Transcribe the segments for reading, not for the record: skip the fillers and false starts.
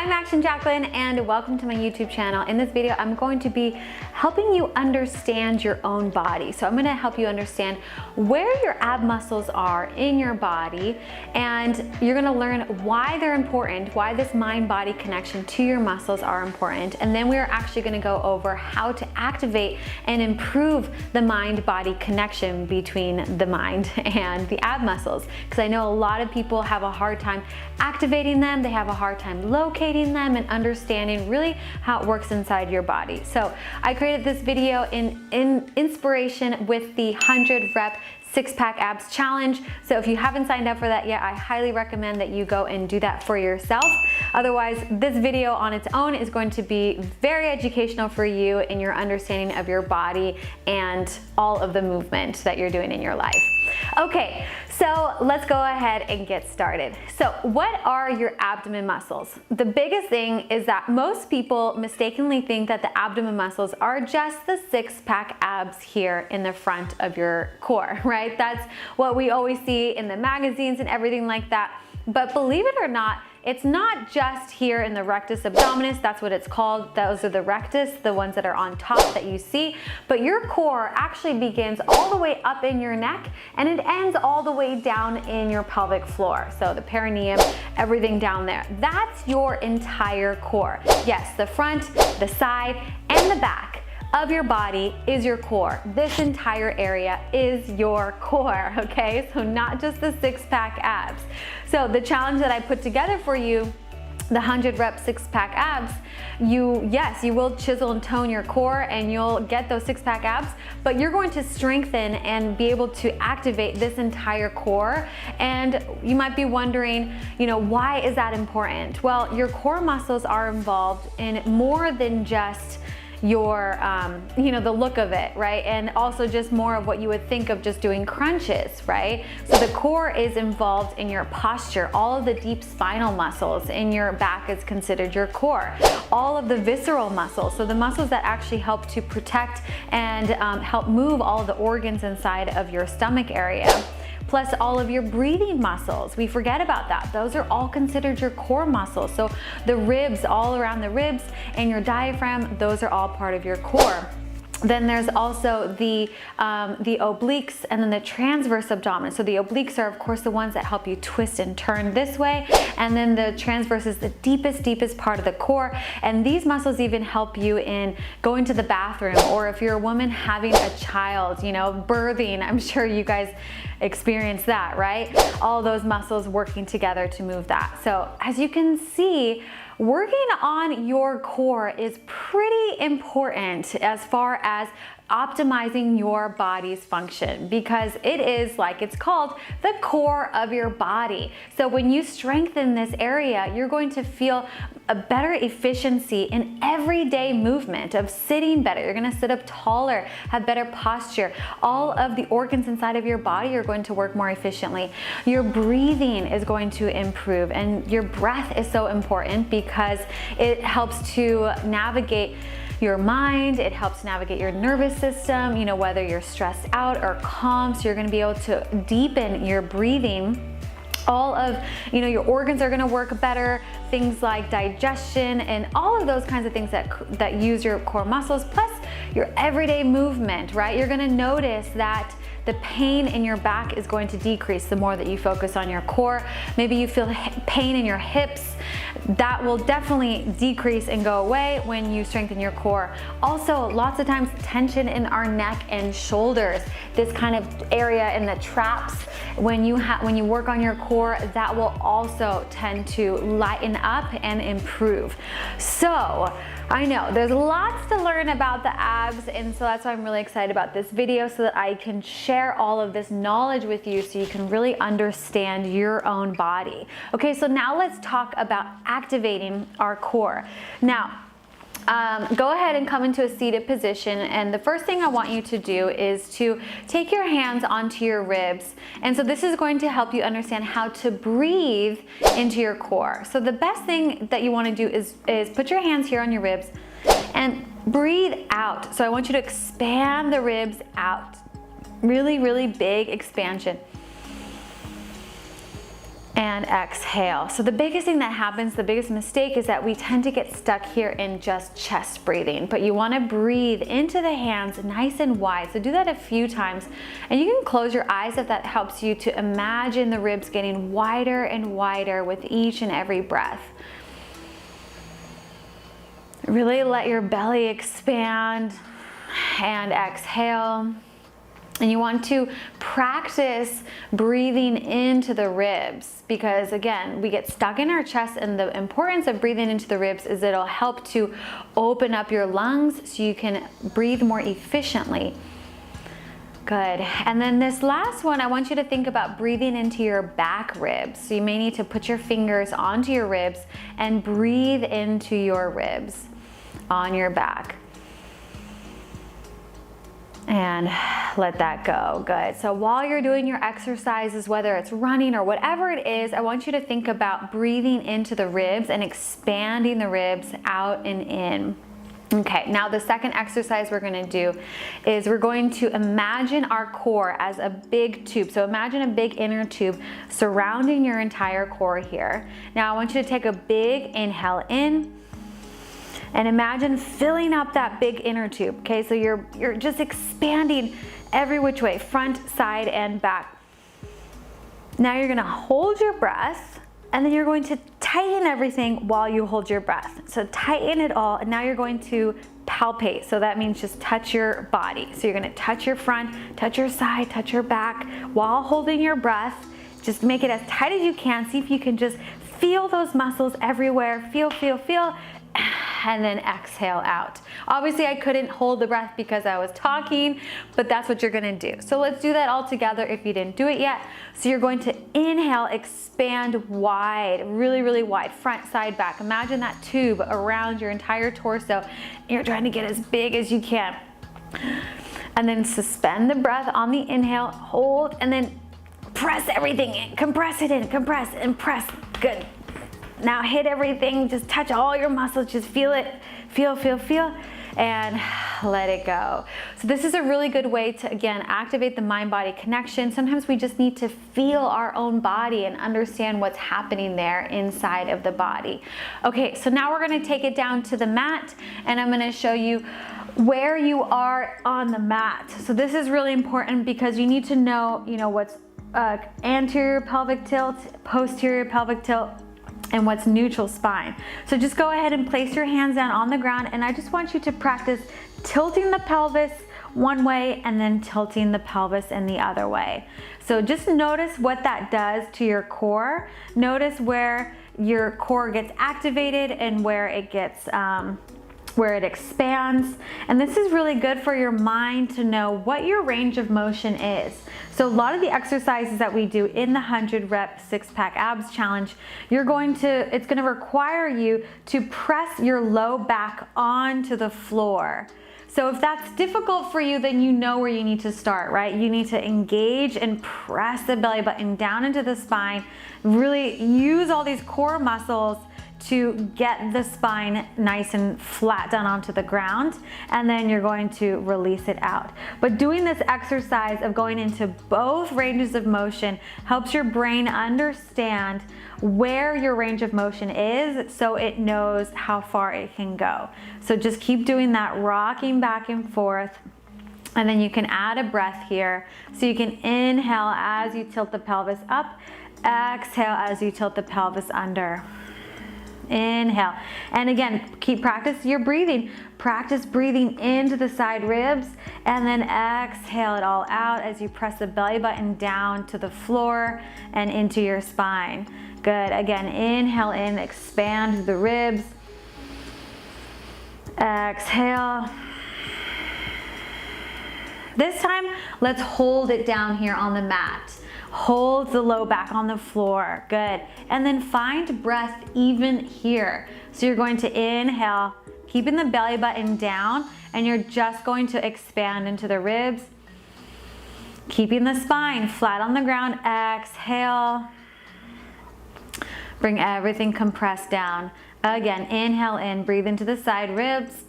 I'm Action Jacqueline and welcome to my YouTube channel. In this video, I'm going to be helping you understand your own body. So I'm going to help you understand where your ab muscles are in your body, and you're going to learn why they're important, why this mind-body connection to your muscles are important. And then we're actually going to go over how to activate and improve the mind-body connection between the mind and the ab muscles. Because I know a lot of people have a hard time activating them, they have a hard time locating them and understanding really how it works inside your body. So I created this video in inspiration with the 100 rep six-pack abs challenge. So if you haven't signed up for that yet, I highly recommend that you go and do that for yourself. Otherwise, this video on its own is going to be very educational for you in your understanding of your body and all of the movement that you're doing in your life. Okay, so let's go ahead and get started. So what are your abdomen muscles? The biggest thing is that most people mistakenly think that the abdomen muscles are just the six-pack abs here in the front of your core, right? That's what we always see in the magazines and everything like that. But believe it or not, it's not just here in the rectus abdominis, that's what it's called. Those are the rectus, the ones that are on top that you see. But your core actually begins all the way up in your neck and it ends all the way down in your pelvic floor. So the perineum, everything down there. That's your entire core. Yes, the front, the side, and the back of your body is your core. This entire area is your core, okay? So not just the six-pack abs. So the challenge that I put together for you, the 100 rep six-pack abs, yes, you will chisel and tone your core and you'll get those six-pack abs, but you're going to strengthen and be able to activate this entire core. And you might be wondering, why is that important? Well, your core muscles are involved in more than just your, the look of it, right? And also just more of what you would think of just doing crunches, right? So the core is involved in your posture. All of the deep spinal muscles in your back is considered your core. All of the visceral muscles, so the muscles that actually help to protect and help move all of the organs inside of your stomach area. Plus all of your breathing muscles. We forget about that. Those are all considered your core muscles. So the ribs, all around the ribs and your diaphragm, those are all part of your core. Then there's also the obliques and then the transverse abdomen. So the obliques are of course the ones that help you twist and turn this way. And then the transverse is the deepest part of the core. And these muscles even help you in going to the bathroom, or if you're a woman having a child, birthing, I'm sure you guys experience that, right? All those muscles working together to move that. So as you can see, working on your core is pretty important as far as optimizing your body's function, because it is, like it's called, the core of your body. So when you strengthen this area, you're going to feel a better efficiency in everyday movement of sitting better. You're going to sit up taller, have better posture. All of the organs inside of your body are going to work more efficiently. Your breathing is going to improve, and your breath is so important because it helps to navigate your mind, it helps navigate your nervous system, whether you're stressed out or calm. So you're going to be able to deepen your breathing. All of, your organs are going to work better, things like digestion and all of those kinds of things that use your core muscles, plus your everyday movement, right? You're going to notice that the pain in your back is going to decrease the more that you focus on your core. Maybe you feel pain in your hips. That will definitely decrease and go away when you strengthen your core. Also, lots of times tension in our neck and shoulders, this kind of area in the traps, when you work on your core, that will also tend to lighten up and improve. So I know there's lots to learn about the abs, and so that's why I'm really excited about this video, so that I can share all of this knowledge with you so you can really understand your own body. Okay, so now let's talk about activating our core. Now, go ahead and come into a seated position, and the first thing I want you to do is to take your hands onto your ribs. And so this is going to help you understand how to breathe into your core. So the best thing that you want to do is put your hands here on your ribs and breathe out. So I want you to expand the ribs out. Really, really big expansion. and exhale. So the biggest thing that happens, the biggest mistake, is that we tend to get stuck here in just chest breathing, but you want to breathe into the hands nice and wide. So do that a few times, and you can close your eyes if that helps you to imagine the ribs getting wider and wider with each and every breath. Really let your belly expand and exhale. And you want to practice breathing into the ribs, because again, we get stuck in our chest, and the importance of breathing into the ribs is it'll help to open up your lungs so you can breathe more efficiently. Good. And then this last one, I want you to think about breathing into your back ribs. So you may need to put your fingers onto your ribs and breathe into your ribs on your back. And let that go. Good. So while you're doing your exercises, whether it's running or whatever it is, I want you to think about breathing into the ribs and expanding the ribs out and in. Okay, now the second exercise we're going to do is we're going to imagine our core as a big tube. So imagine a big inner tube surrounding your entire core here. Now I want you to take a big inhale in, and imagine filling up that big inner tube. Okay, so you're just expanding every which way, front, side, and back. Now you're gonna hold your breath, and then you're going to tighten everything while you hold your breath. So tighten it all, and now you're going to palpate. So that means just touch your body. So you're gonna touch your front, touch your side, touch your back while holding your breath. Just make it as tight as you can. See if you can just feel those muscles everywhere. Feel, feel, feel. And then exhale out. Obviously I couldn't hold the breath because I was talking, but that's what you're gonna do. So let's do that all together if you didn't do it yet. So you're going to inhale, expand wide, really, really wide, front, side, back. Imagine that tube around your entire torso, and you're trying to get as big as you can. And then suspend the breath on the inhale, hold, and then press everything in, compress it in, compress and press, good. Now hit everything, just touch all your muscles, just feel it, feel, feel, feel, and let it go. So this is a really good way to, again, activate the mind-body connection. Sometimes we just need to feel our own body and understand what's happening there inside of the body. Okay, so now we're gonna take it down to the mat, and I'm gonna show you where you are on the mat. So this is really important because you need to know, what's anterior pelvic tilt, posterior pelvic tilt, and what's neutral spine. So just go ahead and place your hands down on the ground, and I just want you to practice tilting the pelvis one way and then tilting the pelvis in the other way. So just notice what that does to your core. Notice where your core gets activated and where it gets where it expands. And this is really good for your mind to know what your range of motion is. So a lot of the exercises that we do in the 100 rep six-pack abs challenge, it's gonna require you to press your low back onto the floor. So if that's difficult for you, then you know where you need to start, right? You need to engage and press the belly button down into the spine, really use all these core muscles to get the spine nice and flat down onto the ground, and then you're going to release it out. But doing this exercise of going into both ranges of motion helps your brain understand where your range of motion is so it knows how far it can go. So just keep doing that, rocking back and forth. And then you can add a breath here. So you can inhale as you tilt the pelvis up, exhale as you tilt the pelvis under. Inhale, and again, practice your breathing. Practice breathing into the side ribs, and then exhale it all out as you press the belly button down to the floor and into your spine. Good. Again, inhale in, expand the ribs. Exhale. This time, let's hold it down here on the mat. Hold the low back on the floor, good. And then find breath even here. So you're going to inhale, keeping the belly button down, and you're just going to expand into the ribs, keeping the spine flat on the ground. Exhale, bring everything compressed down. Again, inhale in, breathe into the side ribs,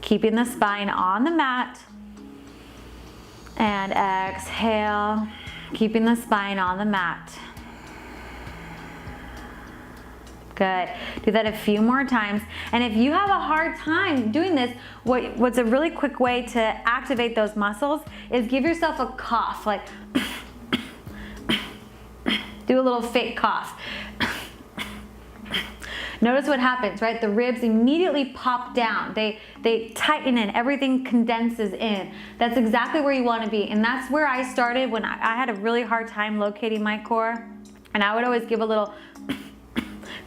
keeping the spine on the mat, and exhale, keeping the spine on the mat. Good. Do that a few more times. And if you have a hard time doing this, what's a really quick way to activate those muscles is give yourself a cough, like do a little fake cough. Notice what happens, right? The ribs immediately pop down. They tighten in, everything condenses in. That's exactly where you want to be. And that's where I started when I had a really hard time locating my core. And I would always give a little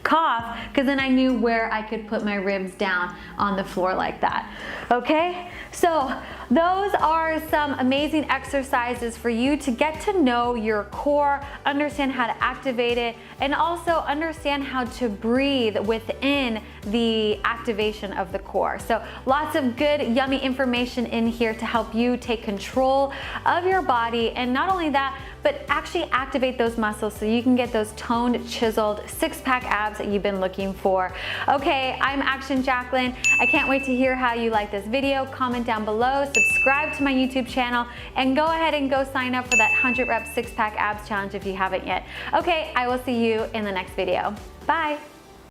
cough, because then I knew where I could put my ribs down on the floor like that. Okay, so those are some amazing exercises for you to get to know your core, understand how to activate it, and also understand how to breathe within the activation of the core. So lots of good, yummy information in here to help you take control of your body, and not only that, but actually activate those muscles so you can get those toned, chiseled six-pack abs that you've been looking for. Okay, I'm Action Jacqueline. I can't wait to hear how you like this video. Comment down below, subscribe to my YouTube channel, and go ahead and go sign up for that 100 rep six-pack abs challenge if you haven't yet. Okay, I will see you in the next video. Bye.